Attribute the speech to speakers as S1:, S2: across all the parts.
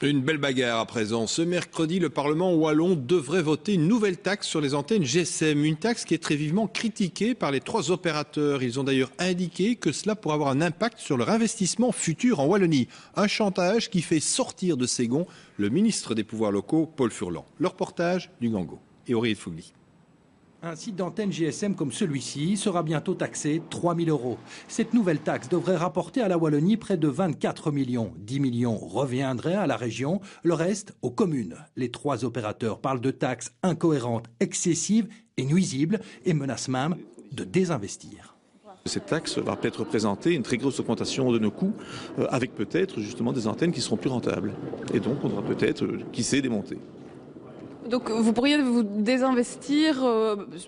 S1: Une belle bagarre à présent. Ce mercredi, le Parlement wallon devrait voter une nouvelle taxe sur les antennes GSM. Une taxe qui est très vivement critiquée par les 3 opérateurs. Ils ont d'ailleurs indiqué que cela pourrait avoir un impact sur leur investissement futur en Wallonie. Un chantage qui fait sortir de ses gonds le ministre des Pouvoirs locaux, Paul Furlan. Le reportage du Gango et Aurélie Fougli.
S2: Un site d'antenne GSM comme celui-ci sera bientôt taxé 3 000 €. Cette nouvelle taxe devrait rapporter à la Wallonie près de 24 millions. 10 millions reviendraient à la région, le reste aux communes. Les 3 opérateurs parlent de taxes incohérentes, excessives et nuisibles et menacent même de désinvestir.
S3: Cette taxe va peut-être représenter une très grosse augmentation de nos coûts, avec peut-être justement des antennes qui seront plus rentables. Et donc on devra peut-être, qui sait, démonter.
S4: Donc vous pourriez vous désinvestir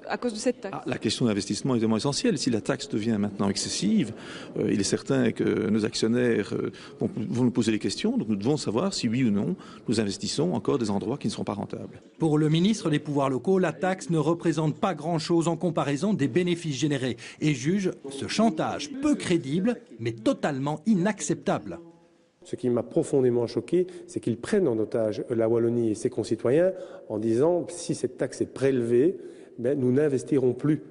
S4: à cause de cette taxe?
S3: La question d'investissement est vraiment essentielle. Si la taxe devient maintenant excessive, il est certain que nos actionnaires vont nous poser les questions. Donc nous devons savoir si oui ou non nous investissons encore des endroits qui ne seront pas rentables.
S2: Pour le ministre des Pouvoirs locaux, la taxe ne représente pas grand-chose en comparaison des bénéfices générés et juge ce chantage peu crédible mais totalement inacceptable.
S5: Ce qui m'a profondément choqué, c'est qu'ils prennent en otage la Wallonie et ses concitoyens en disant si cette taxe est prélevée, nous n'investirons plus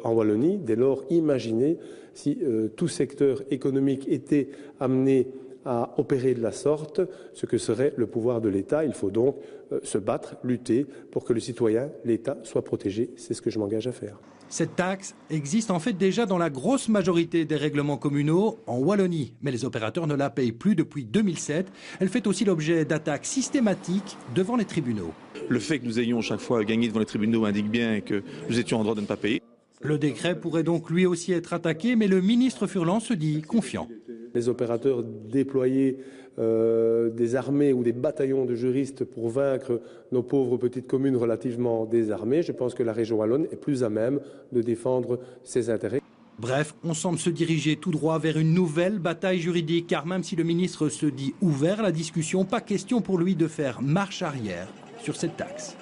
S5: en Wallonie. Dès lors, imaginez si tout secteur économique était amené à opérer de la sorte, ce que serait le pouvoir de l'État. Il faut donc se battre, lutter pour que le citoyen, l'État, soit protégé. C'est ce que je m'engage à faire.
S2: Cette taxe existe en fait déjà dans la grosse majorité des règlements communaux en Wallonie, mais les opérateurs ne la payent plus depuis 2007. Elle fait aussi l'objet d'attaques systématiques devant les tribunaux.
S3: Le fait que nous ayons chaque fois gagné devant les tribunaux indique bien que nous étions en droit de ne pas payer.
S2: Le décret pourrait donc lui aussi être attaqué, mais le ministre Furlan se dit confiant.
S5: Les opérateurs déployer des armées ou des bataillons de juristes pour vaincre nos pauvres petites communes relativement désarmées, je pense que la région wallonne est plus à même de défendre ses intérêts.
S2: Bref, on semble se diriger tout droit vers une nouvelle bataille juridique, car même si le ministre se dit ouvert à la discussion, pas question pour lui de faire marche arrière sur cette taxe.